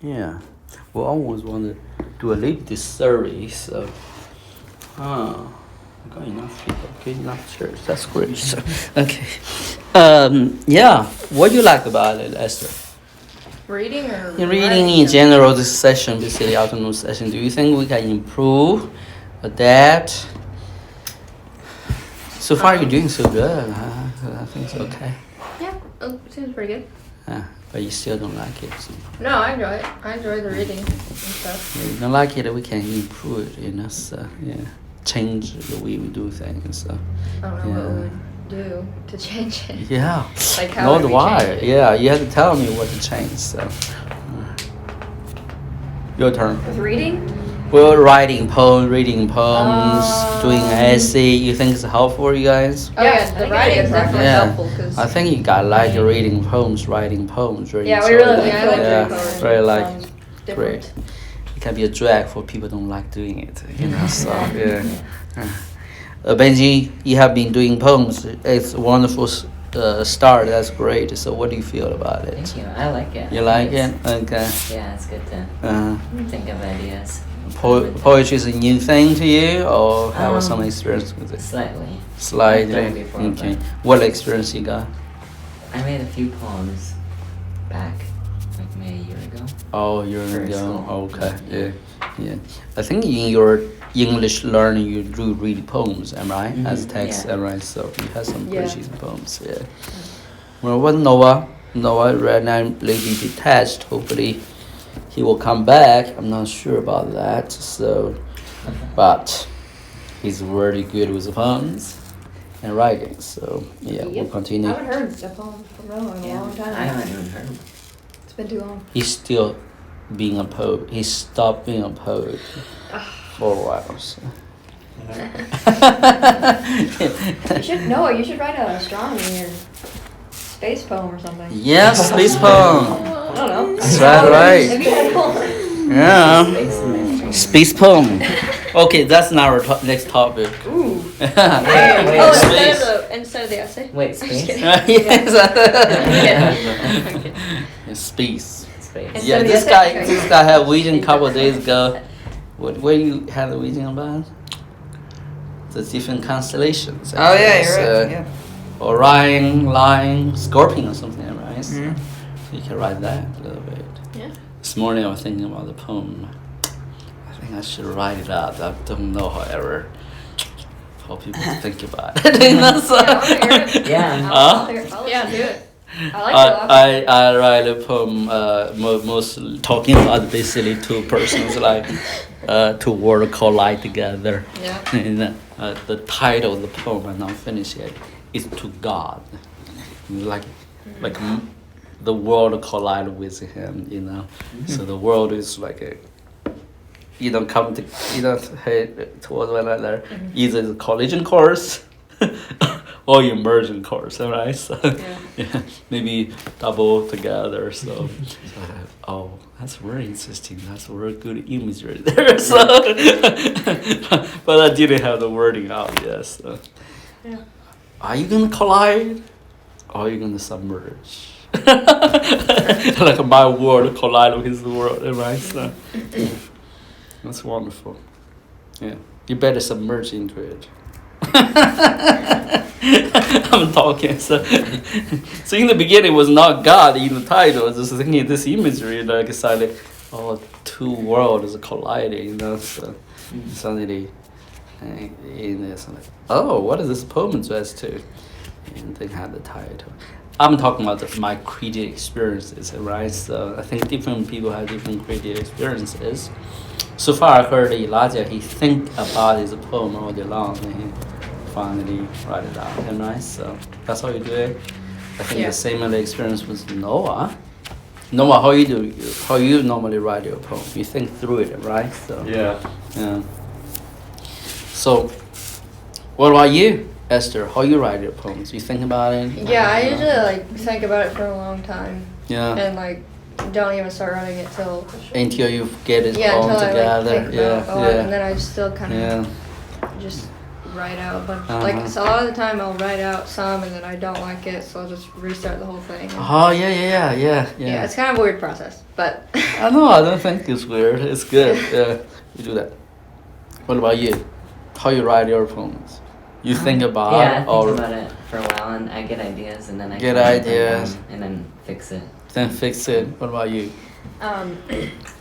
Yeah. We always want to do a little bit survey, so. Got enough people. Okay, enough chairs. That's great. So, okay. Yeah. What do you like about it, Esther? Reading or In reading in general, this session, basically afternoon session, do you think we can improve, adapt? So far, you're doing so good. I think it's okay. Yeah, seems pretty good. But you still don't like it. So. No, I enjoy it. I enjoy the reading and stuff. Yeah, you don't like it, we can improve it, so, yeah. Change the way we do things. So. I don't know what we would do to change it. Yeah. Like how would we why. change it? Yeah, you have to tell me what to change. So. Your turn. With reading? Well, reading poems, doing essay. You think it's helpful for you guys? Oh yeah, the writing is definitely helpful. Cause I think you got like reading poems. Really yeah, we really enjoy like it. reading poems. Very like Different. great. It can be a drag for people who don't like doing it. So yeah. Benji, you have been doing poems. It's a wonderful start. That's great. So what do you feel about it? Thank you. I like it. You like it? Okay. Yeah, it's good to think of ideas. Poetry is a new thing to you, or have some experience with it? Slightly. Slightly. Before, Okay. What experience you got? I made a few poems back, like maybe a year ago. Oh, a year Very ago. small. Okay. Yeah. I think in your English learning, you do read poems, am I? Right? As text, am I? Right? So you have some pretty poems. Yeah. Well, what Noah right now lately detached. Hopefully, he will come back. I'm not sure about that. So, but he's really good with poems and writing. So yeah, we'll continue. I haven't heard the poem from Noah in a long time. I haven't even heard them. It's been too long. He's still being a poet. He stopped being a poet for a while. So. You should write an astronomy or space poem or something. Yes, space poem. I don't know. That's right. It'd be kind of cool. Yeah. Space poem. Okay, that's not our next topic. Ooh. Wait, space. Instead of the essay. Wait, I'm just space? kidding. Yes. Space. Space. Yeah, this guy had vision a couple of days ago. What you had a vision about? The different constellations. Oh yeah, you're right. Yeah. Orion, Lion, Scorpion or something, right? So Mm-hmm. you can write that a little bit. Yeah. This morning I was thinking about the poem. I think I should write it out. I don't know, however, how people think about it. Yeah. I'll do it. I like it. I write a poem, most talking about basically two persons, like two worlds collide together. Yeah. And the title of the poem, I'm not finished yet, is To God. Like the world collide with him, So the world is like a, come to, head towards one another. Either the collision course or immersion course, right? So yeah, maybe double together. So oh, that's very interesting. That's a very good imagery there. So, but I didn't have the wording out yet. So. Yeah. Are you gonna collide, or are you gonna submerge? Like my world collide with his world, right? So that's wonderful. Yeah, you better submerge into it. I'm talking. So in the beginning, it was not God in the title. I was just thinking this imagery, like it's like, two worlds colliding. So suddenly, it's like, what is this poem addressed to? And they had the title. I'm talking about my creative experiences, right? So I think different people have different creative experiences. So far, I heard Elijah, he think about his poem all day long, and he finally write it out, right? So that's how you do it. I think the same experience with Noah. Noah, how you normally write your poem? You think through it, right? So yeah. So, what about you, Esther? How you write your poems? You think about it? Yeah, I usually think about it for a long time. Yeah. And don't even start writing it until you get it all together. And then I still kind of just write out a bunch. Uh-huh. Like, so a lot of the time I'll write out some and then I don't like it, so I'll just restart the whole thing. Oh yeah. Yeah, it's kind of a weird process, but I know. I don't think it's weird. It's good. Yeah, you do that. What about you? How you write your poems? You think about Yeah, I it, or think about it for a while, and I get ideas, and then I Get can write them ideas. down and then fix it. then fix it. What about you?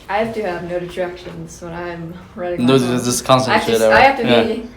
I have to have no distractions when I'm writing. No, my poems. just concentrate. I have to yeah. be.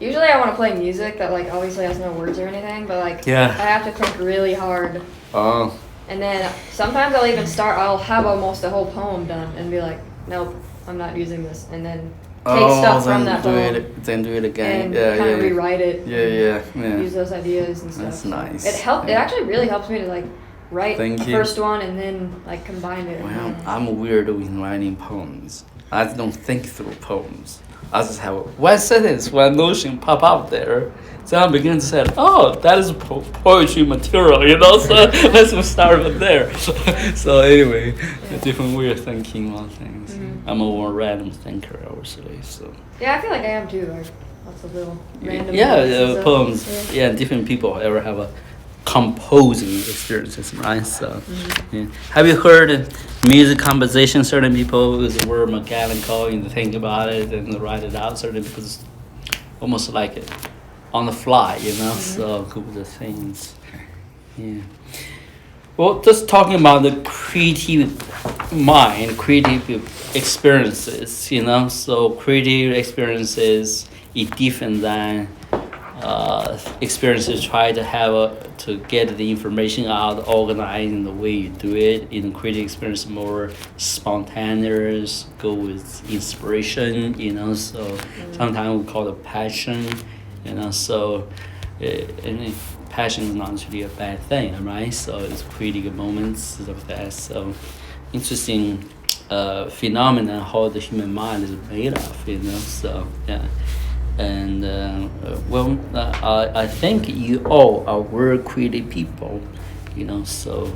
Usually, I want to play music that like obviously has no words or anything, but like Yeah. I have to think really hard. Oh. And then sometimes I'll even start. I'll have almost a whole poem done and be like, nope, I'm not using this, and then take stuff from that do poem it. Then do it again. and Yeah, kind of yeah. rewrite it. Yeah. Use those ideas and stuff. That's nice. It helped. It Yeah. actually really helps me to like write Thank the you. first one and then like combine it. Well, I'm weird in writing poems. I don't think through poems. I just have one sentence, one notion pop up there. Then I begin to say, oh, that is poetry material, So let's start with there. So anyway, a different way of thinking on things. Mhm. I'm a more random thinker, I would say. So Yeah, I feel like I am too. Like lots of little random yeah, poems and stuff. poems. Yeah, different people ever have a composing experiences, right? So, yeah. Have you heard music composition? Certain people is the word mechanical and think about it and write it out. Certain people it's almost like it on the fly, So cool the things. Yeah. Well, just talking about the creative mind, creative experiences, So creative experiences is different than experiences try to have to get the information out, organize in the way you do it. Creative experience more spontaneous, go with inspiration. So sometimes we call it passion. So and passion is not really a bad thing, right? So it's creative moments of that. So interesting phenomenon how the human mind is made of. So yeah. And I think you all are very creative people, So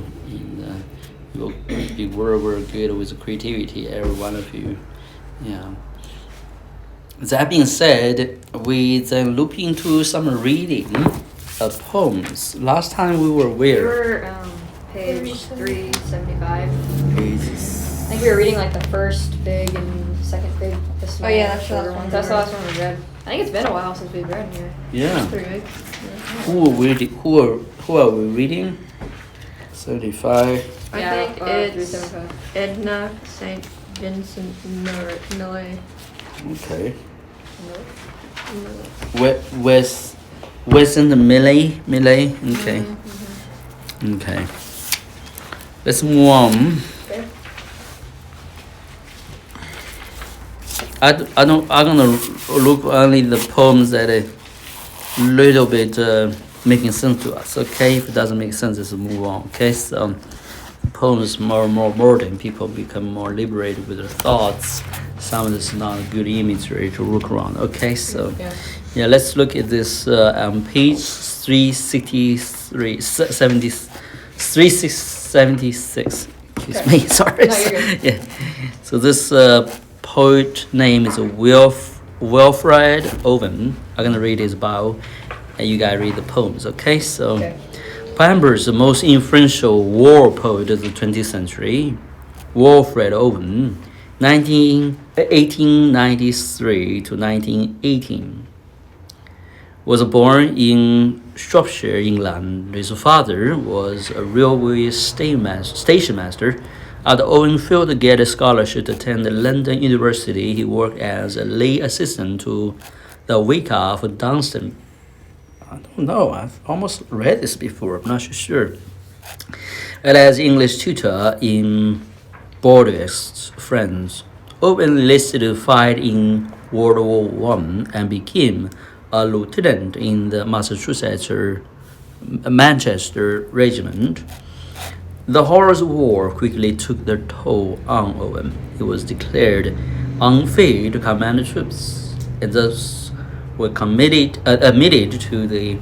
you'll be very, very good with creativity, every one of you. Yeah. That being said, we then look into some reading of poems. Last time we were where? We were page 375. Pages. I think we were reading like the first big and second big. The small, yeah, that's the shorter last one ones. we That's the read. last one we read. I think it's been a while since we've read here. Yeah. Pretty big. Who are we reading? 75. I Yeah, think it's 375. Edna St. Vincent Millay. Okay. Weston Millay. Okay. Okay. Let's move on. Okay. I'm gonna look only the poems that are little bit making sense to us. Okay, if it doesn't make sense, let's move on. Okay, so poems more modern. People become more liberated with their thoughts. Some of this is not good imagery to look around. Okay, so yeah, let's look at this on page 363, 376. Excuse me, sorry. No, you're good. Yeah. So this poet name is Wilfred Owen. I'm gonna read his bio, and you guys read the poems. Okay, so. Okay. Perhaps the most influential war poet of the 20th century, Wilfred Owen, 1893 to 1918, was born in Shropshire, England. His father was a railway station master. At Owen failed to get a scholarship to attend London University. He worked as a lay assistant to the Vicar of Dunstan. I don't know. I've almost read this before. I'm not sure. And as English tutor in Bordeaux, France, Owen enlisted to fight in World War I and became a lieutenant in the Manchester Regiment. The horrors of war quickly took their toll on Owen. He was declared unfit to command the troops, and thus were admitted to the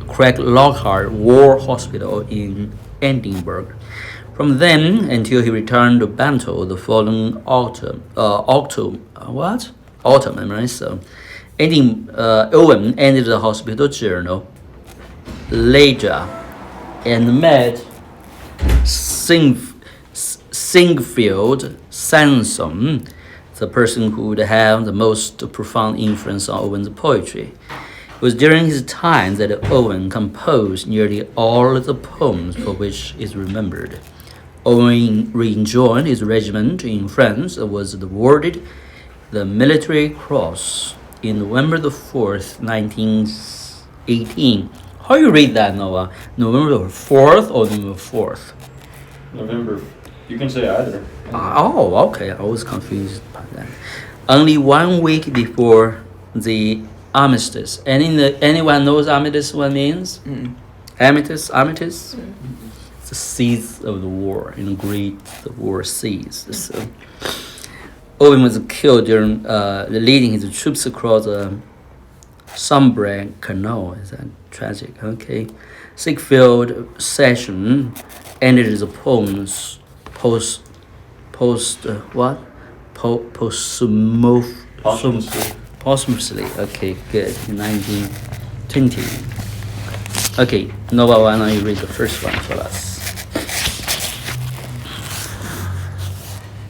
Craig Lockhart War Hospital in Edinburgh. From then until he returned to Bantle the following autumn, right? So, Owen ended the hospital journal later and met Singfield Sansom, the person who would have the most profound influence on Owen's poetry. It was during his time that Owen composed nearly all the poems for which is remembered. Owen rejoined his regiment in France and was awarded the Military Cross in November the 4th, 1918. How you read that, Noah? November 4th or November 4th? November. You can say either. Oh, okay. I was confused by that. Only 1 week before the armistice. Anyone knows armistice what means? Armistice? The cease of the war. In Greek, the war ceased. So, Owen was killed during leading his troops across the Sombra Canal. Is that tragic? Okay. Siegfried Session ended his poems posthumously. Okay, good. In 1920. Okay, Nova, why don't you read the first one for us?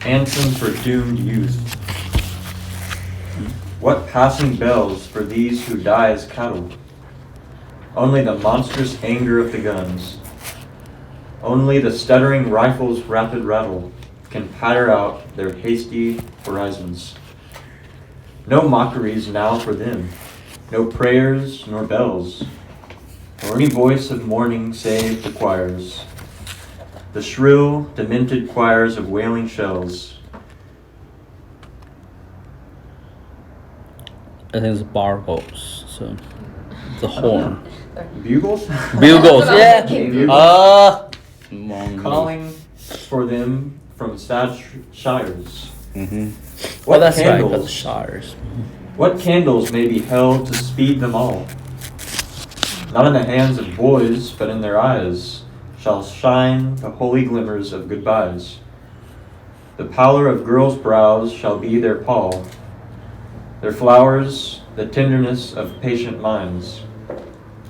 Anthem for doomed youth. What passing bells for these who die as cattle? Only the monstrous anger of the guns. Only the stuttering rifle's rapid rattle can patter out their hasty horizons. No mockeries now for them, no prayers nor bells, nor any voice of mourning save the choirs, the shrill, demented choirs of wailing shells. I think it's bargos, so the horn. Bugles? Bugles, yeah. Calling for them from sad shires. Well, that's right, but the shires. What candles may be held to speed them all? Not in the hands of boys, but in their eyes shall shine the holy glimmers of goodbyes. The pallor of girls' brows shall be their pall, their flowers the tenderness of patient minds,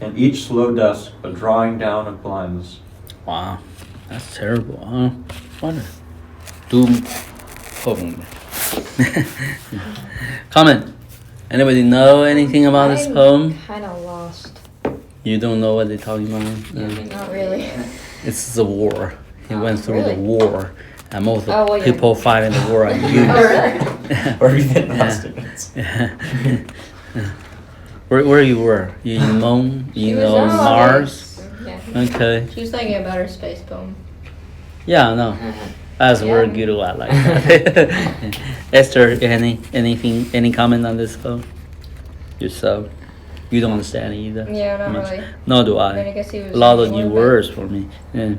and each slow dusk a drawing down of blinds. Wow, that's terrible, huh? Wonder. Doom poem. Comment. Anybody know anything about this poem? Kind of lost. You don't know what they're talking about? Not really. It's the war. He went through really? the war. And most of Oh, well, yeah. people fighting the war are youth. Oh, really? Or even Palestinians. Where you were? You in Moon? She You was know on Mars? Yeah. Okay. She was thinking about her space poem. Yeah, no. That's very Yeah. good. I like that. Esther, any comment on this poem? Yourself? You don't understand either. Yeah, not Much. really. Nor do I mean, I I. guess he was A lot of saying new war, but- words for me. Yeah.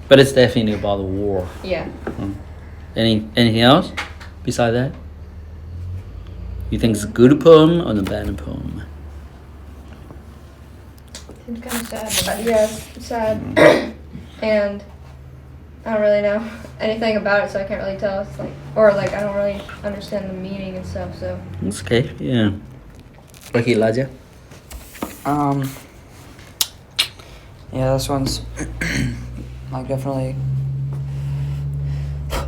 But it's definitely about the war. Yeah. Anything else besides that? You think it's a good poem or a bad poem? It's kind of sad. But yeah, it's sad. And I don't really know anything about it, so I can't really tell. It's like I don't really understand the meaning and stuff. So It's okay, yeah. Okay, Elijah? Yeah, this one's like definitely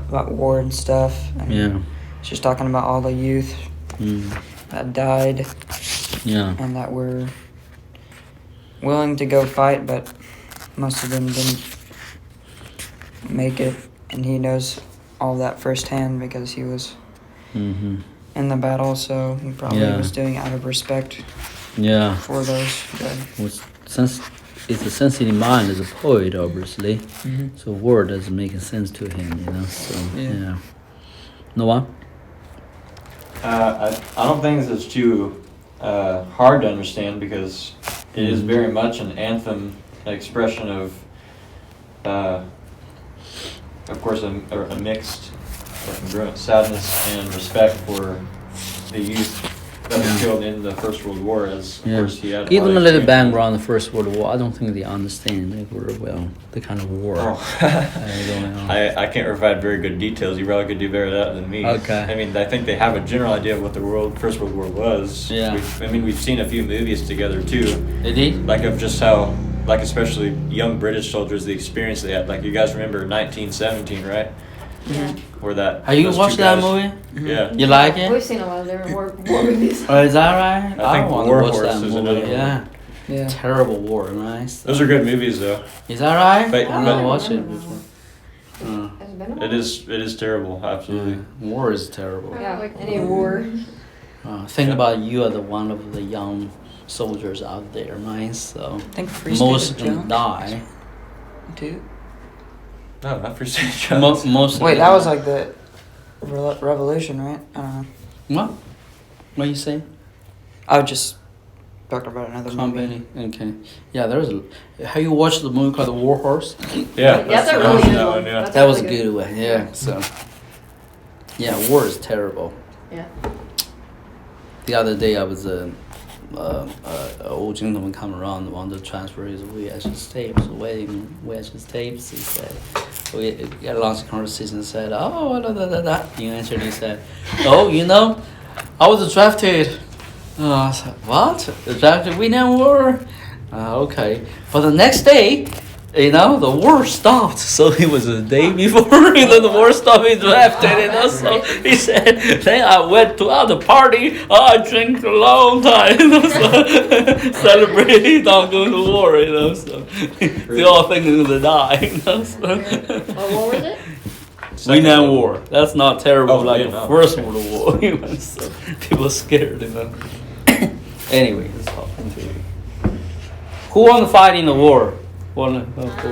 about war and stuff. And Yeah. It's just talking about all the youth Mm. that died Yeah. and that were willing to go fight, but most of them didn't make it. And he knows all that firsthand because he was Mm-hmm. in the battle, so he probably Yeah. was doing it out of respect Yeah. for those dead. It's a sensitive mind as a poet, obviously. Mhm. So word doesn't make sense to him, you know. So Yeah. yeah. Noah? I don't think this is too hard to understand because it is very much an anthem, an expression of course, a mixed or congruent sadness and respect for the youth that was killed in the First World War. As of Yeah. course he had. Give them a little experience. background on the First World War. I don't think they understand it very well. The kind of war Oh. going on. I can't provide very good details. You probably could do better at that than me. Okay. I mean, I think they have a general idea of what the First World War was. Yeah. We've seen a few movies together too, Did he? like of just how, like especially young British soldiers, the experience they had. Like you guys remember 1917, right? Yeah. Where that. Have you those two watched that guys- movie? Yeah. You like it? We've seen a lot of different war movies. Oh, is that right? I think want War to watch Horse that is movie. another one. Yeah. Yeah. Terrible war, nice. Those are good movies though. Is that right? But- I never watched it before. Has it been a while? It is terrible. Absolutely. War is terrible. Yeah, any war. Think about you are the one of the young soldiers out there, right? So I think Free State most of of them Jones die. too. No, not for St. John's. Most. of Wait, them that was die. like the revolution, right? I don't know. What? What you say? I was just talking about another Company. movie. Okay. Yeah, there's. Have you watched the movie called The War Horse? Yeah, That's a I really watched good that one. yeah. That's That was a really good one. Yeah. So. Yeah, war is terrible. Yeah. The other day I was an old gentleman come around wanted to transfer his VHS tapes, wedding VHS tapes. He said, we had a long conversation. Said, oh, da da da da. He answered. He said, oh, you know, I was drafted. I said, what? Drafted? We never were. Okay. But the next day, you know, the war stopped. So it was the day before, the war stopped. He drafted, So he said, then I went to other party. I drank a long time, so celebrating not going to war, So they all thinking they die, So. What war was it? Vietnam War. That's not terrible Oh, like Vietnam. the First World War. So people scared, Anyway, let's talk into it. Who won the fight in the war? Put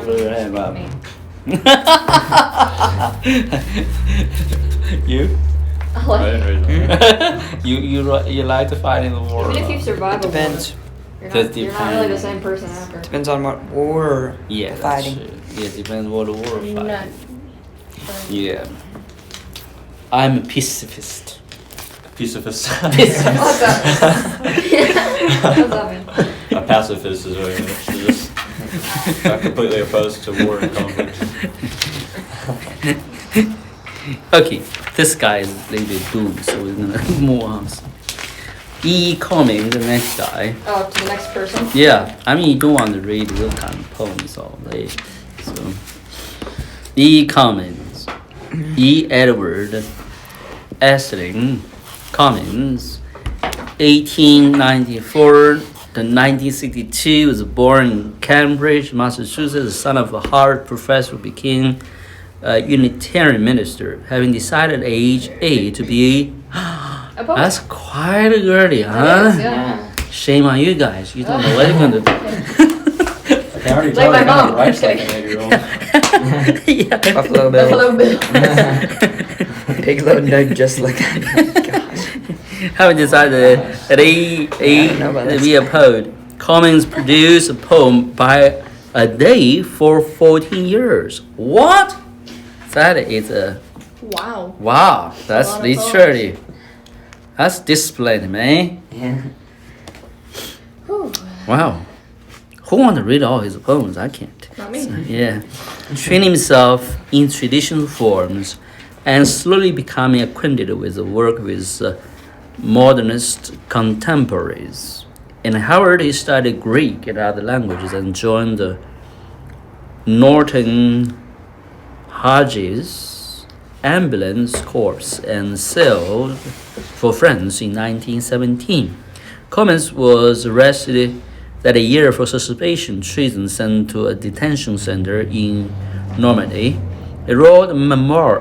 their hand up. Me. You? I I like didn't raise my hand. you like to fight in the war? Even if you survive a war, Depends. you're That not really the depends. same person after. Depends on what war or Yeah, that's fighting. true. Yeah, depends what the war Not. fight. Yeah. I'm a pacifist. Piece of his. What's that? What's that mean? A pacifist is what it is. So just not completely opposed to war and conflict. Okay, this guy is a little bit doomed, so we're gonna move on. E. Cummings, the next guy. Oh, to the next person. Yeah, I mean, you don't want to read real kind of poems all day. So, E. Cummings, E. Edward Essling Cummings, 1894 to 1962, was born in Cambridge, Massachusetts, the son of a Harvard professor, became a Unitarian minister, having decided at age 8 to be. A poet. That's quite early, It huh? is, yeah. Shame on you guys. You don't know what you're gonna do. I can already Like my tell mom. you're writes like Okay. an 8-year-old. Yeah. Buffalo Bill. Buffalo Bill. Big load nug just like that. Gosh. Having decided at age I don't know about to this. be a poet, Cummings produced a poem by a day for 14 years. What? That is a Wow. wow. That's lot of literally. That's discipline, man. Yeah. Whew. Wow. Who want to read all his poems? I can't. Not me. Yeah. Training himself in traditional forms and slowly becoming acquainted with the work of his modernist contemporaries. In Harvard, he studied Greek and other languages and joined the Norton Hodges Ambulance Corps and sailed for France in 1917. Cummings was arrested that year for suspicion, treason, sent to a detention center in Normandy. He wrote a memoir.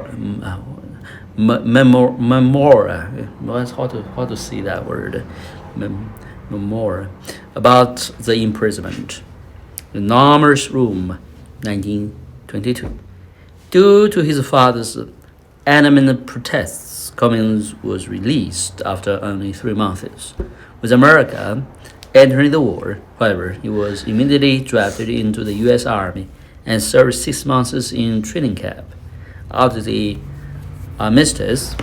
What's how to see that word? Memoir about the imprisonment. Enormous Room, 1922. Due to his father's adamant protests, Cummings was released after only 3 months. With America entering the war, however, he was immediately drafted into the U.S. Army and served 6 months in training camp. After the armistice,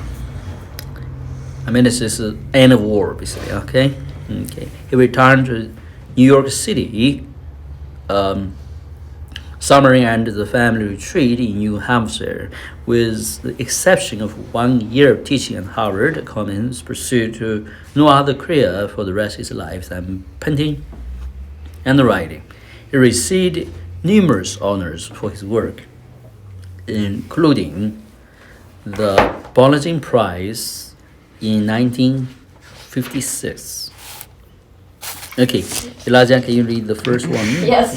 I mean, this is the end of war, basically. Okay. Okay. He returned to New York City. Summary and the family retreat in New Hampshire, with the exception of 1 year of teaching at Harvard. Cummings pursued to no other career for the rest of his life than painting and writing. He received numerous honors for his work, including the Bulletin Prize in 1956. Okay, Elijah, can you read the first one? Yes.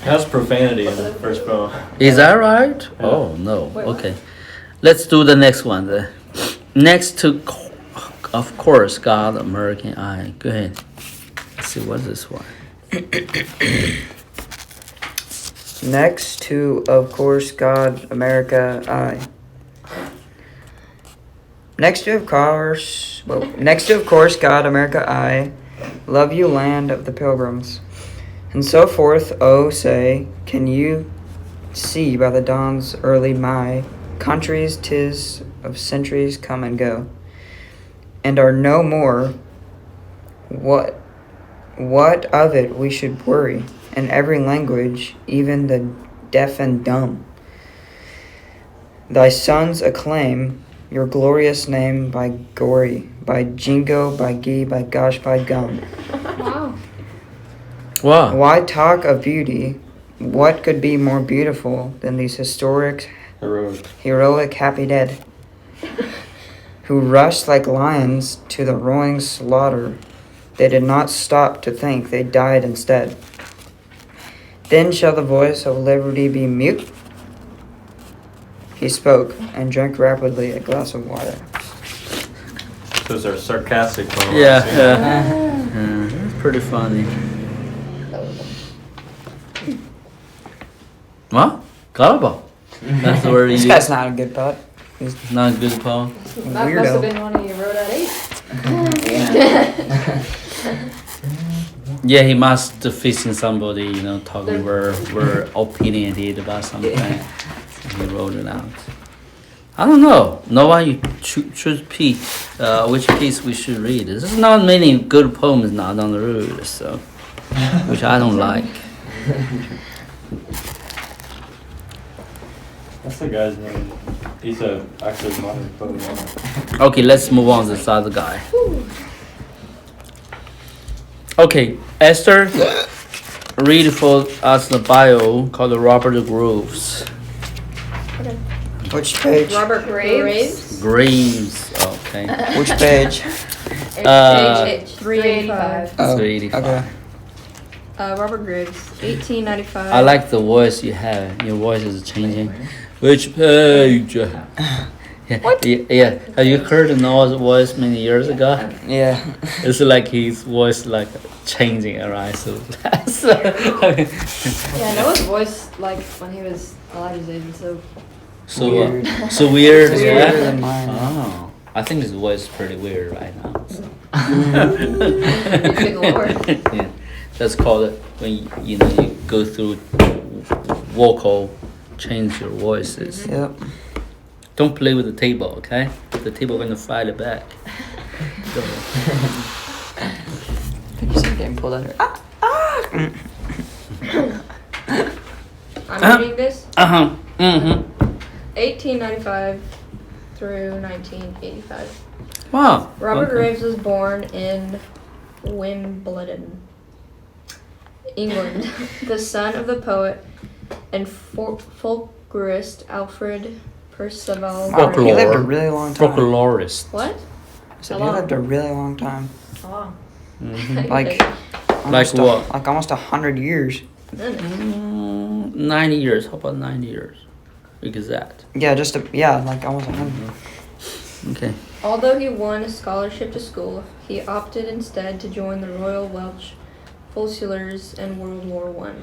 Has profanity in the first poem. Is that right? Yeah. Oh no. Wait, what? Okay, let's do the next one. Next to, of course, God, American Eye. Go ahead. Let's see what's this one. Next to, of course, God, America, I. Next to, of course, God, America, I. Love you, land of the pilgrims. And so forth, oh, say, can you see by the dawn's early May, countries 'tis of centuries come and go, and are no more. What of it we should worry, in every language, even the deaf and dumb. Thy sons acclaim your glorious name by gory, by jingo, by gee, by gosh, by gum. Wow. Wow. Why talk of beauty? What could be more beautiful than these heroic happy dead, who rushed like lions to the roaring slaughter? They did not stop to think, they died instead. Then shall the voice of liberty be mute? He spoke and drank rapidly a glass of water. Those are sarcastic poems. Yeah, that's pretty funny. What? Gullible. That's where This you. guy's not a good poet. He's Not a good poem. That must have Weirdo. been one you wrote at 8. Yeah, he must facing somebody, talking were opinionated about something. He wrote it out. I don't know. Noah, you choose which piece we should read. There's not many good poems not on the road, so which I don't like. That's the guy's name. He's actually a modern poet. Okay, let's move on to this other guy. Okay, Esther, read for us the bio called Robert Groves. which page? Robert Graves. Graves. Okay. Which page? Page 385. Oh, 385. okay. Robert Graves, 1895. I like the voice you have. Your voice is changing. Which page? Yeah. Have you heard Noah's voice many years ago? Yeah. It's like his voice like changing around so fast. Yeah, Noah's voice, like when he was Elijah's age, and so. So Weird. so weird. It's Yeah? weirder than mine. Oh, I think his voice is pretty weird right now. Big Lord. Yeah, that's called when you go through vocal change your voices. Yep. Don't play with the table, okay? The table gonna fight it back. So, You see getting pulled under. I'm reading this. Mm-hmm. 1895 through 1985. Wow. Robert okay. Graves was born in Wimbledon, England, the son of the poet and folklorist Alfred Percival. Folklore. He lived a really long time. Folklorist. What? I said How he long? lived a really long time. Oh. Mhm. Like almost what? Like almost 100 years. 90 years. How about 90 years? Exact. Yeah, like almost 100. Okay. Although he won a scholarship to school, he opted instead to join the Royal Welsh Fusiliers in World War I.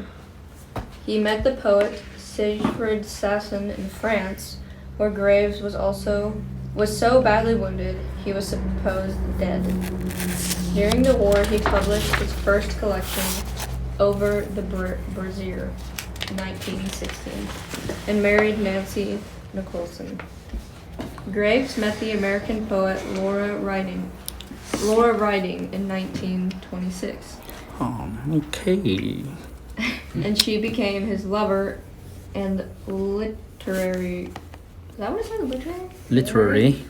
He met the poet Siegfried Sassoon in France, where Graves was so badly wounded he was supposed dead. During the war, he published his first collection, Over the Brazier, 1916, and married Nancy Nicholson. Graves met the American poet Laura Riding in 1926, Okay. and she became his lover and literary. Is that what it says? Literary.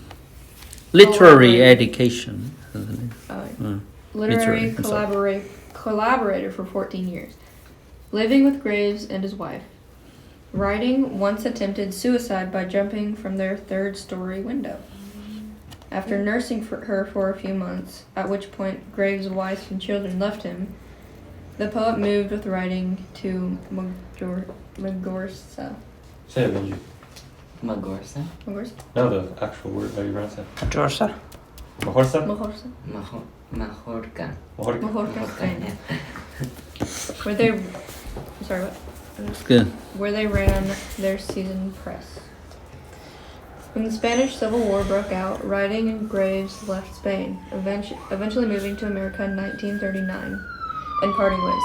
Literary education. Isn't it? Literary Literary, collaborator for 14 years, living with Graves and his wife. Riding once attempted suicide by jumping from their third-story window. After nursing her for a few months, at which point Graves' wife and children left him, the poet moved with Riding to Magorsa. Say it, Benji. Magorsa? Magorsa? No, the actual word. How do you pronounce it? Georgia. Mahorsa? Magorsa. Mahorka. Mahorka? Magorsa, Spain. Yeah. Where they, sorry, what? It's good. Where they ran their season press. When the Spanish Civil War broke out, Riding and Graves left Spain, eventually moving to America in 1939 and parting ways.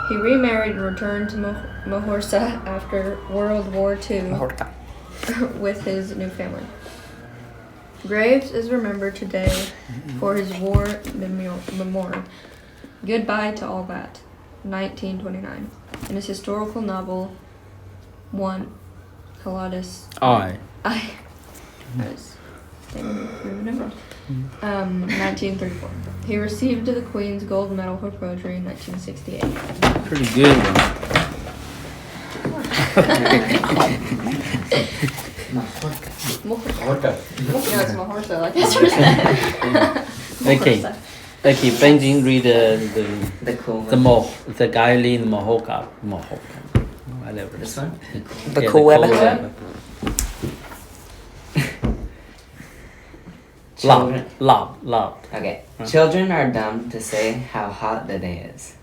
He remarried and returned to Mahorsa after World War II with his new family. Graves is remembered today for his war memoir, Goodbye to All That, 1929, and his historical novel, One Helodotus. I. I was remembered. 1934. He received the Queen's Gold Medal for Poetry in 1968. Pretty good one. Mahorka. Mahorka. No, it's Mahorsa, like that's Okay. Okay, Benji read The cool the one. the guy lead Mahoka. Whatever. This one? The Yeah, cool web. Children. Loud. Okay. Children are dumb to say how hot the day is.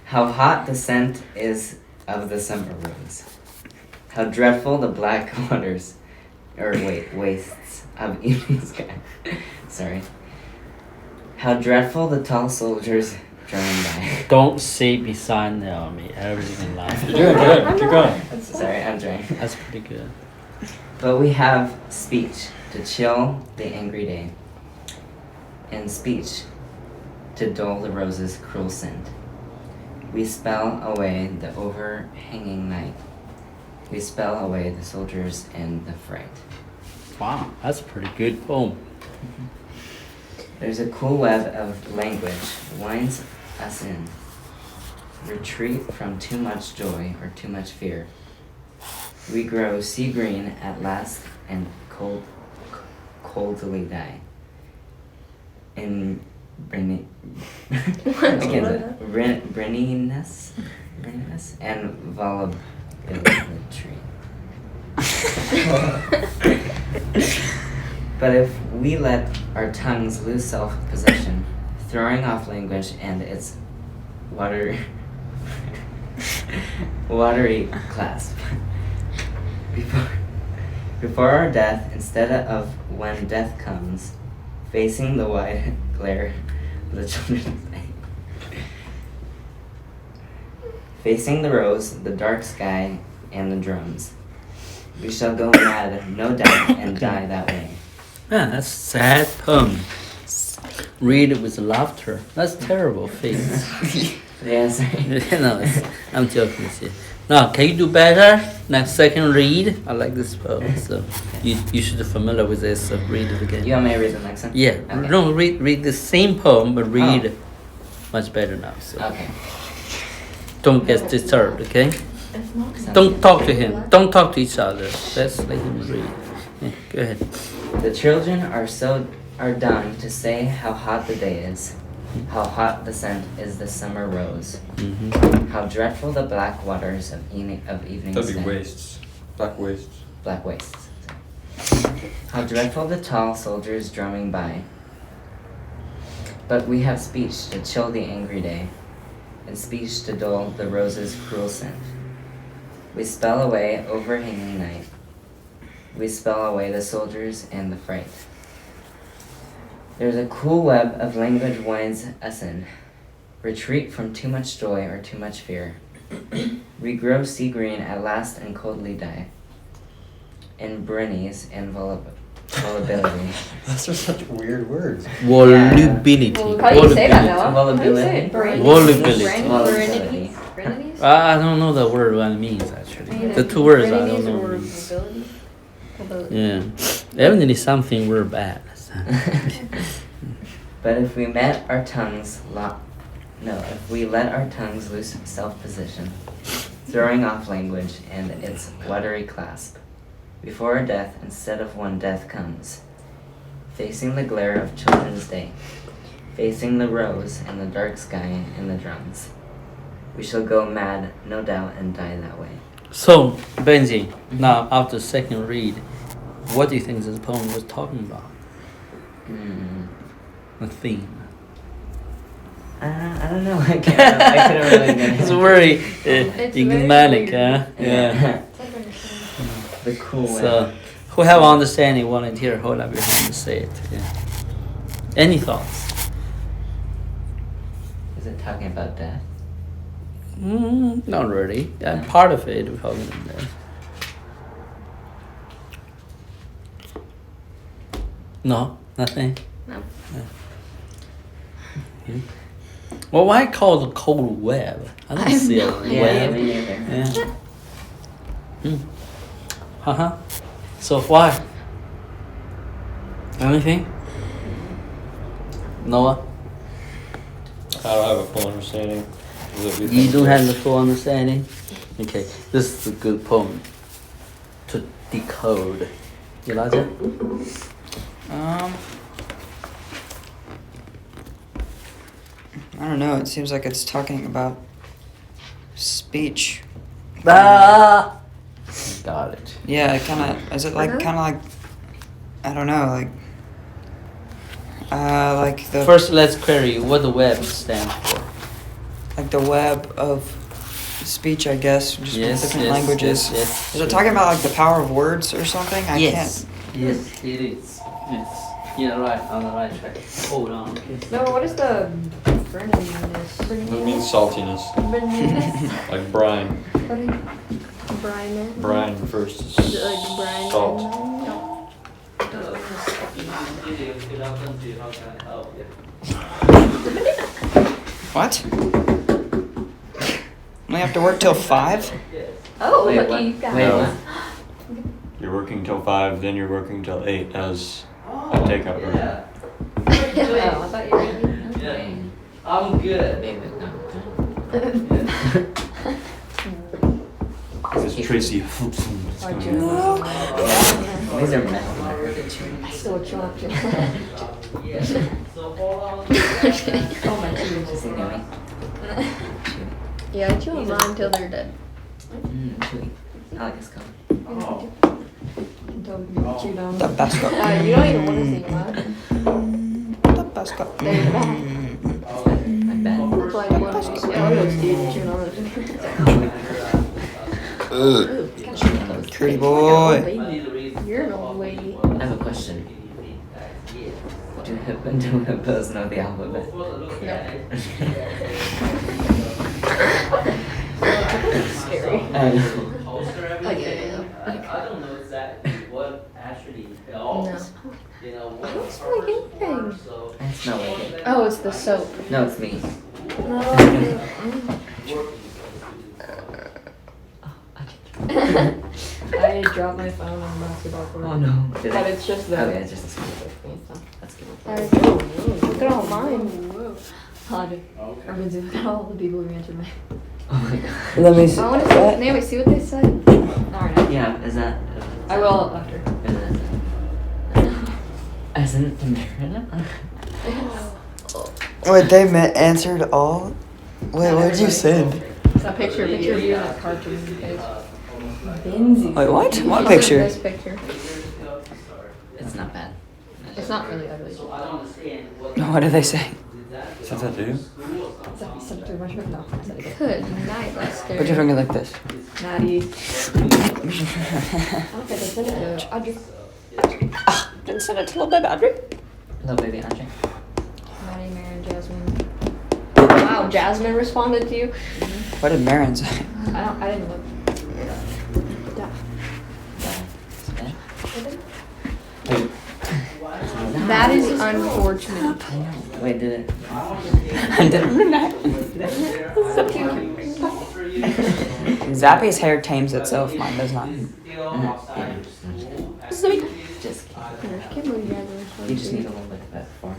How hot the scent is of the summer rose. How dreadful the black waters, wastes of evening sky. Sorry. How dreadful the tall soldiers drawing by. Don't say beside me. Everything laugh. You're doing good. Keep going. Sorry, I'm trying. That's pretty good. But we have speech to chill the angry day, and speech to dull the rose's cruel scent. We spell away the overhanging night. We spell away the soldiers and the fright. Wow, that's a pretty good poem. There's a cool web of language winds us in. Retreat from too much joy or too much fear. We grow sea green at last and coldly die. In brenniness and volubility. But if we let our tongues lose self-possession, throwing off language and its watery clasp, before our death, instead of when death comes, facing the wide glare of the children's day, facing the rose, the dark sky, and the drums, we shall go mad, no doubt, and die that way. Man, that's a sad poem. Read it with laughter. That's terrible face. Yeah, sorry. No, I'm joking with you. Now, can you do better? Next second read. I like this poem, so you should be familiar with this. So read it again. You want me to read the next one? Yeah. Okay. No, read the same poem, but read much better now. So Okay. don't get disturbed, okay? Sounds Don't good. talk to him. Don't talk to each other. Let's let him read. Yeah, go ahead. The children are dumb to say how hot the day is, how hot the scent is the summer rose, Mm-hmm. how dreadful the black waters of evening That'd be sky. wastes. Black wastes. Black wastes. How dreadful the tall soldiers drumming by. But we have speech to chill the angry day, and speech to dull the rose's cruel scent. We spell away overhanging night. We spell away the soldiers and the fright. There's a cool web of language winds us in. Retreat from too much joy or too much fear. We grow sea green at last and coldly die. In Brenny's invulnerability. Those are such weird words. Volubility. How do you say that, Noah? How do you say it? Volubility. Volubility. Brinities? I don't know the word what it means actually. The two words I don't know. What it means. Yeah, evidently something we're bad. But if we let our tongues loose self-possession, throwing off language and its watery clasp, before our death instead of one death comes, facing the glare of children's day, facing the rose and the dark sky and the drums, we shall go mad, no doubt, and die that way. So, Benji, now after second read, what do you think this poem was talking about? The theme. I don't know. I couldn't really get it. It's very It's enigmatic, very huh? Yeah. The cool way. So, who have understanding, volunteer, hold up your hand and say it. Yeah. Any thoughts? Is it talking about death? Not really. Yeah, part of it we're talking about. No, nothing. No. Yeah. Well, why call it a cold web? I don't see a Yeah, web. me neither. Yeah. So why? Anything? Noah? I don't have a full understanding. You don't have the full understanding? Okay, this is a good poem to decode. Elijah? I don't know. It seems like it's talking about speech. Ah! Got it. Yeah, kind of. Is it like kind of like? I don't know, like the First, let's query what the web stands for. like the web of speech, I guess, just Yes, with different yes, languages. yes. Is it talking about like the power of words or something? I Yes, yes, it is. Yes. Yeah, right, on the right track. Hold on. Okay. No, what is the Brinities? It means saltiness. Brinities? Like brine. Brine. Brine first Is it is like brine? salt. No. What? We have to work till 5? Oh, Wait, lucky what? you got Wait, it. what? You're working till 5, then you're working till 8 as a takeout room. Oh, I thought you were gonna Yeah. I'm good. David, no. This is Tracy. These are meth. Still chopped. So hold on. Just ignore me. Yeah, I chew on mine till they're dead. Chewy. I like this color. Tabasco. You don't even want to see mine. Tabasco. They're bad. My bad. That's why I want to see. Yeah, look at Steve chewing on it. Curdy boy. You're an old lady. I have a question. Do hippos know the alphabet? Scary. I know. I don't know exactly what actually else. You know, I don't smell like anything. I smell like it. Oh, it's the soap. No, it's me. I dropped my phone on the basketball court. Oh no. Did But I? it's just the. Okay, it's just a smell. That's good. Look at all mine. Look at all the people who answered me. Oh my god. Let me see. I want to see. Naomi, see what they said. Alright. Yeah, is that? I will after. Isn't America? Wait, they answered all? Wait, what did you send? It's a picture of you in that cartoon page. Benzie. Wait, what? What picture? This picture. It's not bad. It's not really ugly. What did they say? Since I do? Good night, Lester. Put your finger like this. Maddie. I don't think I sent it to Audrey. Didn't send it to little baby Audrey. Hello, baby Andre. Maddie, Mary, and Jasmine. Wow, Jasmine responded to you. What did Marin say? I didn't look. That is unfortunate. Wait, did it? Zappy's hair tames itself. Mine does not. Just I can't believe you guys are you just need a little bit of that for me.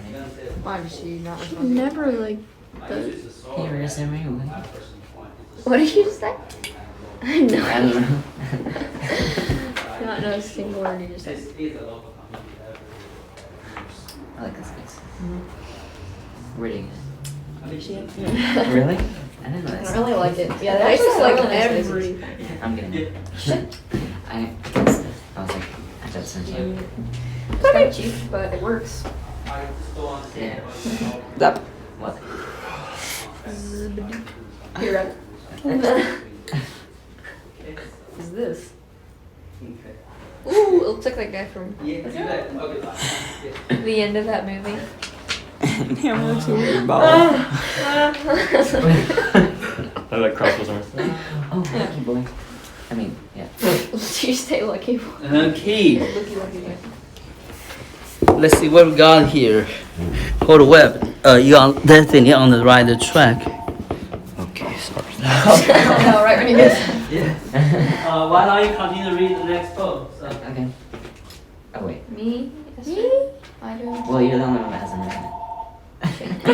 Why does she not respond? Never like. Here is everyone. What did you just say? I know. I don't know. Not know a single word you just said. I like this place. Reading Really? it. Really? I didn't know I this. really like it. Yeah, That's that's just like really nice everything. I'm getting it. I guessed it. I was like, I just sent you. It's kind of cheap, but it works. Yeah. Zap. What? You're right. Is this? Ooh, it looks like that guy from the end of that movie. Him looks weird, ball. I like crossbows arms. Oh, lucky boy. I mean, yeah. Did you say lucky boy? Okay. Lucky boy. Let's see what we got here. Hold the web. You're on, definitely on the right track. Okay, sorry. No, right when you get. Why don't you continue to read the next poem? Okay. Oh, wait. Me? I don't. Well, you're the only one that hasn't read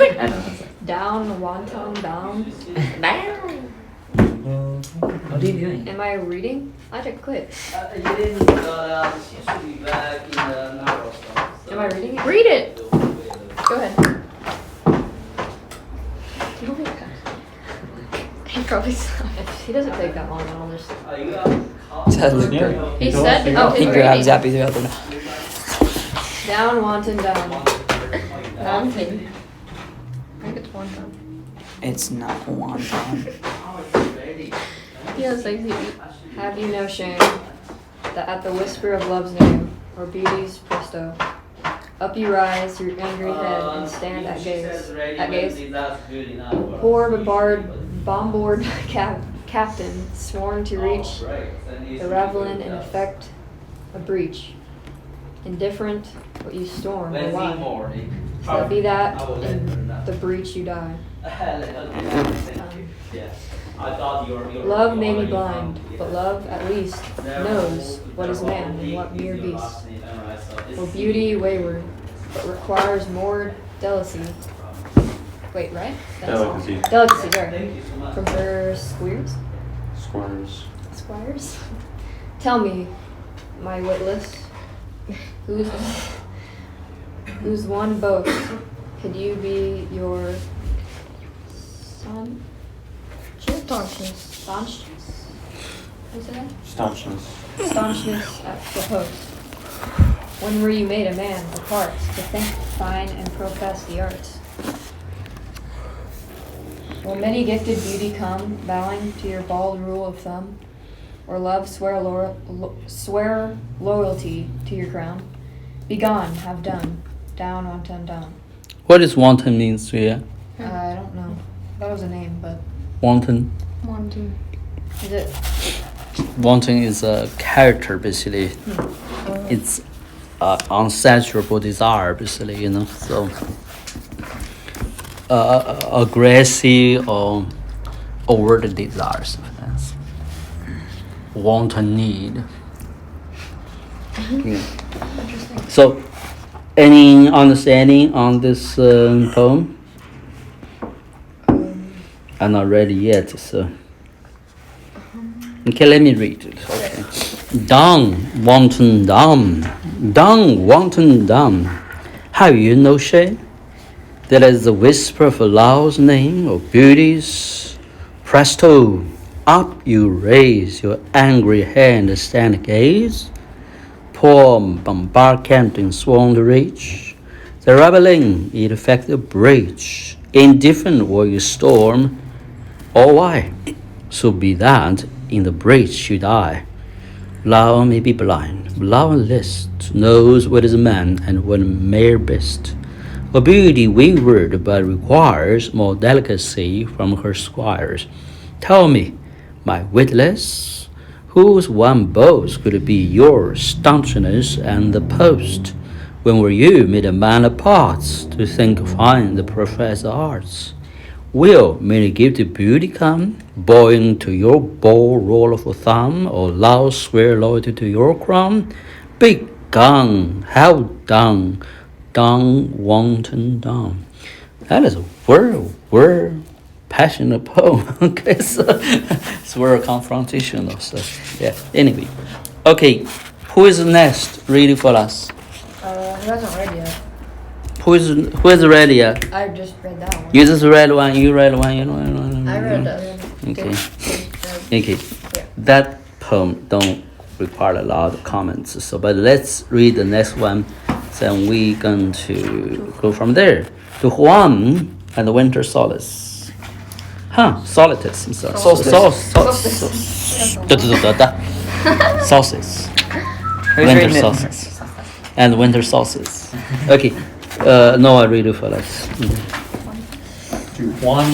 it. I don't know. Down, wonton, down. What are you doing? Am I reading? I had to click. You didn't, she should be back in the narrow stuff. Am I reading it? Read it! Go ahead. He probably saw it. If he doesn't take that long, I'll just. Said Luke. Yeah. He told said, us oh, He he's grabbed reading. Zappy's other now. Down, wonton, down. Wonton. I think it's wonton. It's not wonton. Yeah, it's like, have you no shame that at the whisper of love's name, or beauty's presto, up you rise your angry head and stand at gaze. Poor bombard captain, sworn to reach the ravelin and effect a breach. Indifferent, but you storm or lie. So be that in the breach you die. Love may be blind, but love at least knows what is man and what mere beast. For beauty wayward, but requires more delicacy. Wait, right? Delicacy. Delicacy, sorry. From her squires? Squires. Squires? Tell me, my witless, whose one boast could you be your son? Staunchness. Staunchness? What's it? Staunchness. Staunchness at the post. When were you made a man of parts to think, fine, and profess the arts? Will many gifted beauty come, bowing to your bald rule of thumb? Or love swear loyalty to your crown? Begone, have done. Down, wonton, down. What does wanton means to you? I don't know. That was a name, but Wanton. wonton. Is it? Wanton is a character, basically. It's unsatiable desire, basically, you know. So, aggressive or overt desires. That's wanton need. Yeah. So, any understanding on this poem? I'm not ready yet, so. Okay, let me read it. Okay. Down, wanton down. Down, wanton down. Have you no shame? That is the whisper of love's name or beauty's. Presto, up you raise your angry hand, stand gaze. Poor bombard captain sworn to reach. The raveling, it effect a breach. Indifferent will you storm, or why? So be that in the breach you die. Love may be blind, but love list knows what is man and what mere beast. A beauty wayward but requires more delicacy from her squires. Tell me, my witless, whose one boast could be your staunchness and the post? When were you made a man of parts to think fine the professed arts? Will many gifted beauty come, bowing to your bold roll of thumb, or loud swear loyalty to your crown? Big gun, how done, wanton done. That is a word, passionate poem. Okay, so it's very confrontational. So yeah. Anyway, okay, who is next? Reading for us. He hasn't read yet. Who is ready yet? I just read that one. You just read one. You read one. You know. I read that one. Okay. Okay. Yeah. That poem don't require a lot of comments. So, but let's read the next one. Then we going to go from there to Juan and the Winter Solace. Solstice. I'm sorry. Solstice. Who's Winter reading it? solstice. And winter solstice. Okay. No, I read it for us. To Juan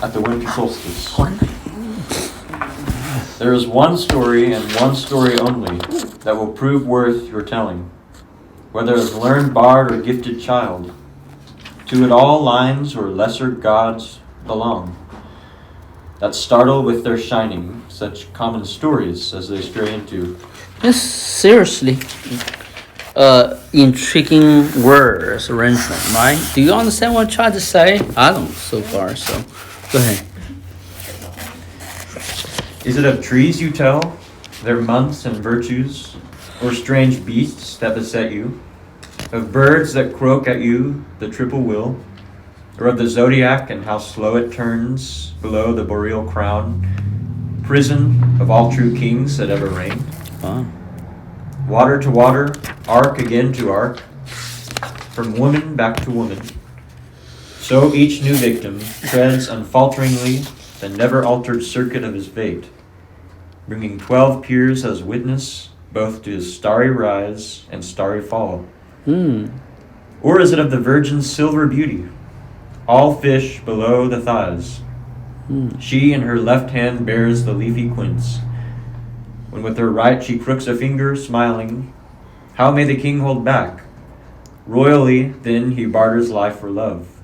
at the winter solstice. There is one story and one story only that will prove worth your telling, whether as learned bard or gifted child. To it all lines or lesser gods belong, that startle with their shining such common stories as they stray into. Yes, seriously. Intriguing words arrangement, right? Do you understand what I'm trying to say? I don't so far, so go ahead. Is it of trees you tell, their months and virtues, or strange beasts that beset you? Of birds that croak at you the triple will, or of the zodiac and how slow it turns below the boreal crown, prison of all true kings that ever reigned? Wow. Water to water, arc again to arc, from woman back to woman. So each new victim treads unfalteringly the never-altered circuit of his fate, bringing 12 peers as witness both to his starry rise and starry fall. Or is it of the virgin's silver beauty, all fish below the thighs? She in her left hand bears the leafy quince, when with her right she crooks a finger, smiling. How may the king hold back? Royally then he barters life for love.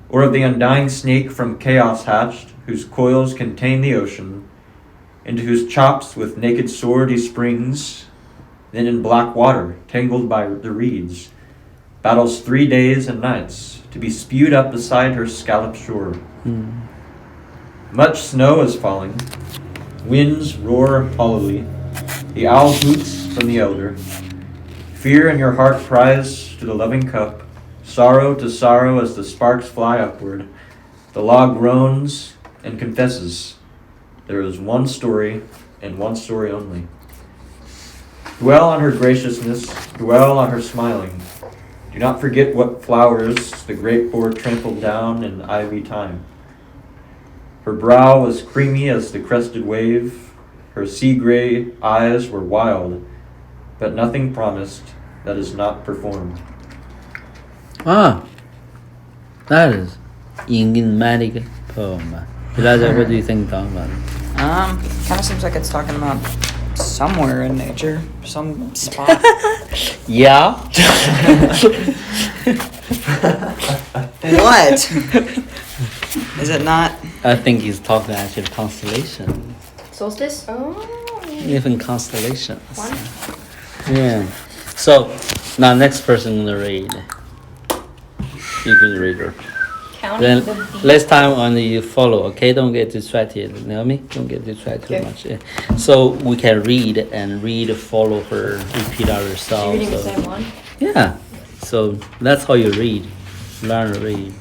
Or of the undying snake from chaos hatched, whose coils contain the ocean, into whose chops with naked sword he springs, then in black water, tangled by the reeds, battles 3 days and nights, to be spewed up beside her scalloped shore. Much snow is falling, winds roar hollowly, the owl hoots from the elder. Fear in your heart cries to the loving cup, sorrow to sorrow as the sparks fly upward. The log groans and confesses, there is one story and one story only. Dwell on her graciousness, dwell on her smiling. Do not forget what flowers the great boar trampled down in ivy time. Her brow was creamy as the crested wave, her sea-gray eyes were wild, but nothing promised that is not performed. That is enigmatic poem. Elijah, what do you think about it? Kind of seems like it's talking about somewhere in nature, some spot. Yeah. What? Is it not? I think he's talking actually constellation. Solstice? Oh. Even constellations. One. Yeah. So now next person gonna read. You can read her. Counting Then the bees. last time only you follow, okay? Don't get distracted. Naomi, don't get distracted too Okay. much. Yeah. So we can read, follow her, repeat ourselves. Reading the So- same one. Yeah. So that's how you read. Learn to read.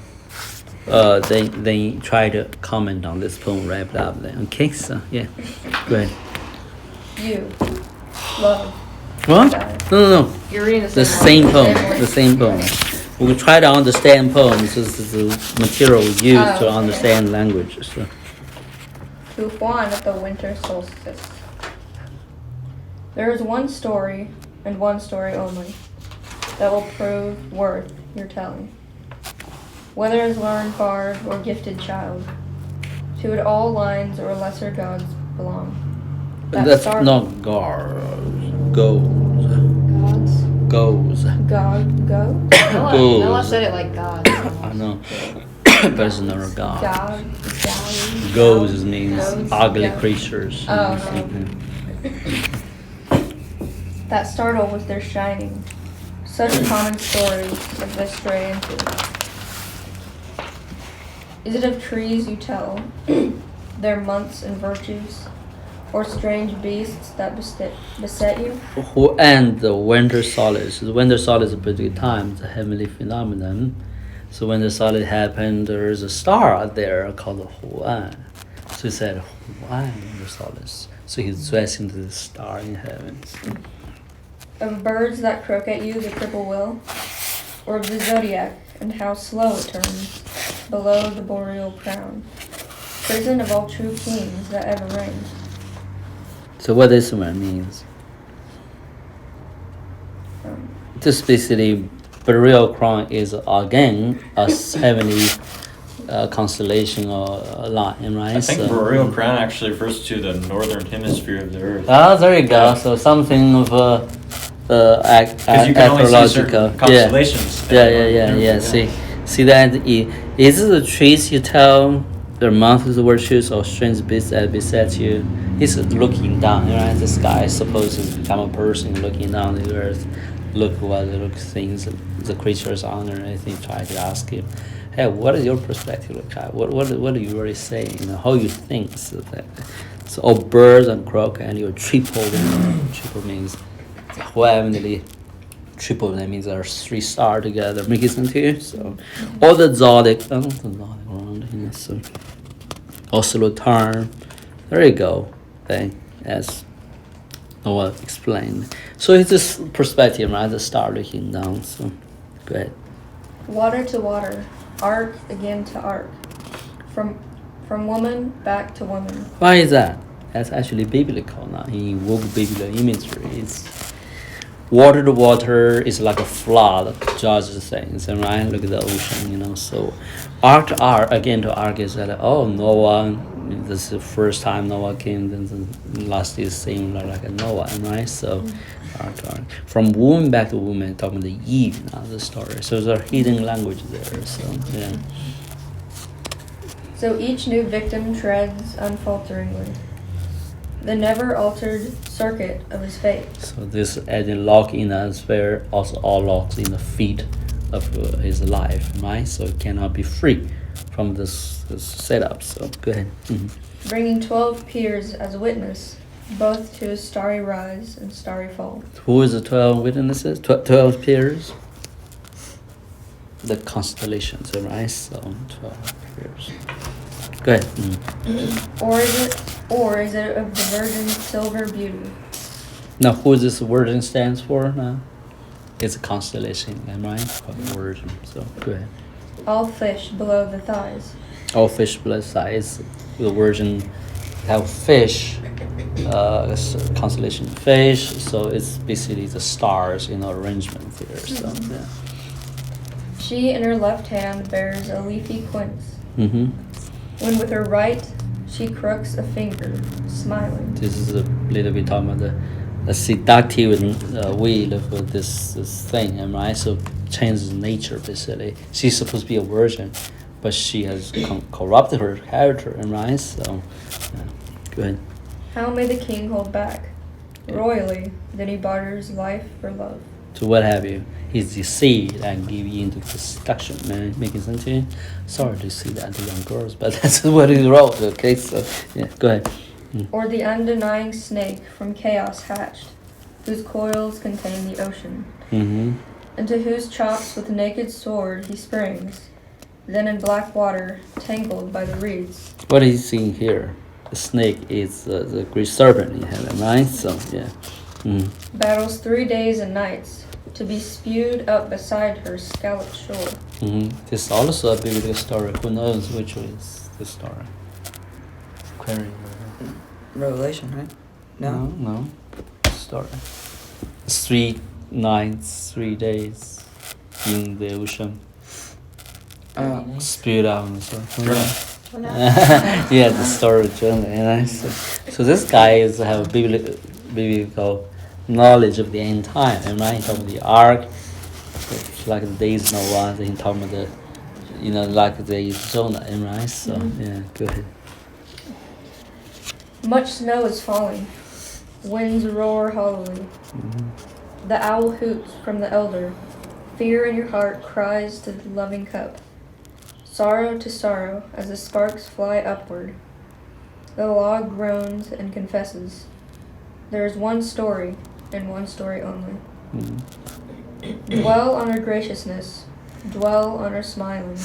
Then try to comment on this poem, wrap it up then. Okay, so yeah. Go ahead. You. Love. What? God. No. You're reading The same poem. The same poem. We will try to understand poems. This is the material we use Oh, to okay. understand language. So. To Juan at the winter solstice. There is one story, and one story only, that will prove worth your telling. Whether as learned bard or gifted child, To it all lines or lesser gods belong. That That's star- not gar. Goes. Gods. Goes. God, go? Noah Goes. said it like God. I know. But it's not a god. God, God. Goes means Goes, ugly yeah. creatures. Oh, Mhm. That startle with their shining. Such common stories of they stray into. Is it of trees you tell, their months and virtues, or strange beasts that beset you? Who end the winter solstice? The winter solstice is a particular time, it's a heavenly phenomenon. So when the solstice happened, there is a star out there called the Huan. So he said, Huan, winter solstice. So he's dressing to the star in heaven. So. Of birds that croak at you, the triple will, or of the zodiac, and how slow it turns, below the boreal crown, prison of all true kings that ever reigned. So what this one means? This basically, Burial Crown is again a heavenly constellation or line, right? I think Boreal Crown actually refers to the northern hemisphere of the Earth. Ah, there you go. So something of Because you can only see certain constellations. Yeah. See that? Is it the trees you tell, their months of virtues, or strange beasts that beset you? He's looking down, right? The sky is supposed to become a person looking down the earth. Look what the things, the creatures on there, and everything. Try to ask him, hey, what is your perspective look like? What are you really saying? You know, how you think? So all birds and croak and your triple. Triple means heavenly. Triple, that means there are 3 stars together making sense to you. So all the zodiac around, you know, so also turn. There you go. Okay, as Noah explained. So it's this perspective, right? The star looking down. So go ahead. Water to water, arc again to arc, from woman back to woman. Why is that? That's actually biblical now. He invoked biblical imagery. It's water to water is like a flood, judges things, right? Look at the ocean, you know. So arc to arc, again to arc is that, oh, Noah, this is the first time Noah came, then the last is similar like a Noah, right? So arc to arc. From woman back to woman, talking about the Eve now, the story. So there's a hidden language there, so yeah. So each new victim treads unfalteringly the never altered circuit of his fate. So this adding lock in the atmosphere also all locks in the feet of his life, right? So it cannot be free from this setup. So go ahead. Mm-hmm. Bringing 12 peers as a witness, both to his starry rise and starry fall. Who is the 12 witnesses? 12 peers? The constellations, right? So 12 peers. Go ahead. Mm-hmm. Or is it of the virgin's silver beauty? Now, who this virgin stands for now? It's a constellation, right? Called virgin. So go ahead. All fish below the thighs. All fish below the thighs. The virgin have fish, constellation fish. So it's basically the stars in arrangement there. So yeah. She in her left hand bears a leafy quince. Mm-hmm. When with her right she crooks a finger, smiling. This is a little bit talking about the seductive will of this thing, right? So changes nature basically. She's supposed to be a virgin, but she has corrupted her character, right? So, yeah. Go ahead. How may the king hold back? Royally, then he barters life for love. So what have you? He's deceived and give you into seduction, man. Making sense to you? Sorry to see that to young girls, but that's what he wrote, okay? So, yeah, go ahead. Or the undenying snake from chaos hatched, whose coils contain the ocean, Mm-hmm. into whose chops with naked sword he springs, then in black water, tangled by the reeds. What is he seeing here? The snake is the great serpent in heaven, right? So, yeah. Mm. Battles 3 days and nights, to be spewed up beside her scalloped shore. Mm-hmm. This is also a biblical story. Who knows which is the story? Query. Revelation, right? No. Story. It's 3 nights, 3 days in the ocean. Spewed out and so. for now. Yeah, the story journal. And so this guy is have biblical knowledge of the end time, and right? He talking about the ark, it's like the days of Noah. Then he talking about the, like the days of Jonah, and right? So yeah, go ahead. Much snow is falling. Winds roar hollowly. The owl hoots from the elder. Fear in your heart cries to the loving cup. Sorrow to sorrow as the sparks fly upward. The log groans and confesses. There is one story, and one story only. Dwell on her graciousness. Dwell on her smiling.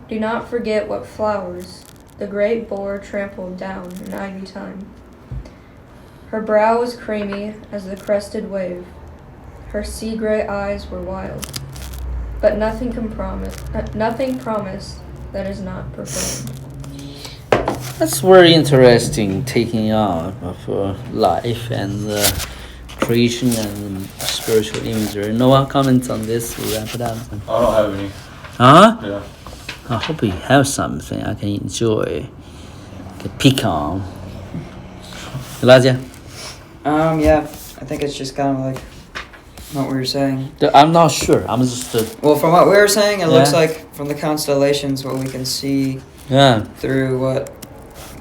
Do not forget what flowers the great boar trampled down in ivy time. Her brow was creamy as the crested wave. Her sea gray eyes were wild. But nothing promised that is not performed. That's very interesting, taking out of life and creation and spiritual imagery. Noah, comments on this? We wrap it up. I don't have any. Huh? Yeah. I hope we have something I can enjoy, can pick on. Elijah? Yeah, I think it's just kind of like what we were saying. I'm not sure. I'm just. Well, from what we were saying, it looks Yeah. like from the constellations, what we can see Yeah. through what,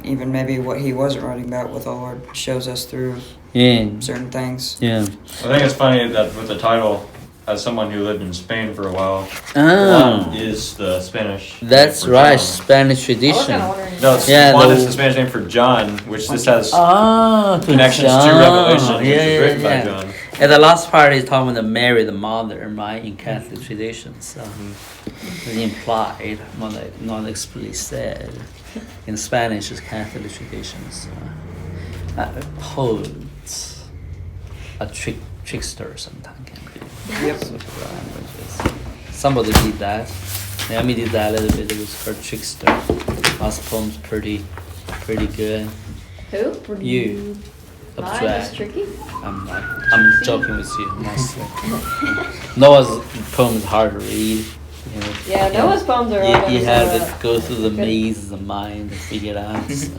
even maybe what he wasn't writing about, what the Lord shows us through Yeah. certain things. Yeah. I think it's funny that with the title, as someone who lived in Spain for a while, Oh. Juan is the Spanish. That's for right. John. Spanish I was tradition. kind of wondering. No, it's Yeah, Juan the- is the Spanish name for John, which this has Ah, connections to John. Revelation, which Yeah, is yeah, written yeah. by John. And the last part is talking about Mary, the mother, right, in Catholic tradition. So it's implied, not explicitly said. In Spanish, it's Catholic tradition. So poets, a trickster sometimes can be. Yep. Sort of languages. Somebody did that. Naomi did that a little bit. It was her trickster. Last poem's pretty good. Who? You. Mine was Abstract. tricky. I'm joking with you, mostly. Noah's poem is hard to read. Yeah, Noah's poems are all You gonna have say to go through the Good. maze of mind to figure it out. So.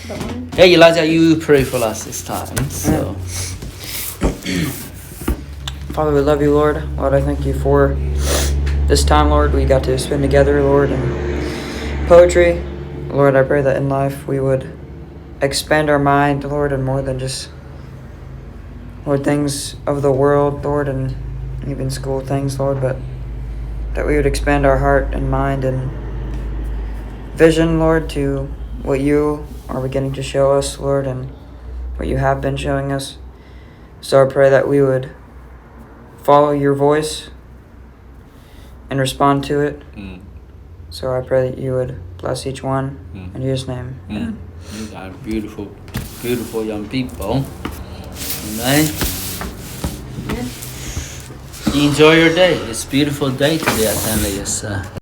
that one. Hey Elijah, you pray for us this time. So Father, we love you, Lord. Lord, I thank you for this time, Lord, we got to spend together, Lord, in poetry. Lord, I pray that in life we would expand our mind, Lord, and more than just, Lord, things of the world, Lord, and even school things, Lord, but that we would expand our heart and mind and vision, Lord, to what you are beginning to show us, Lord, and what you have been showing us. So I pray that we would follow your voice and respond to it. So I pray that you would bless each one in Jesus' name. Amen. you are beautiful, beautiful young people. Amen. Enjoy your day. It's a beautiful day today at St. Elias.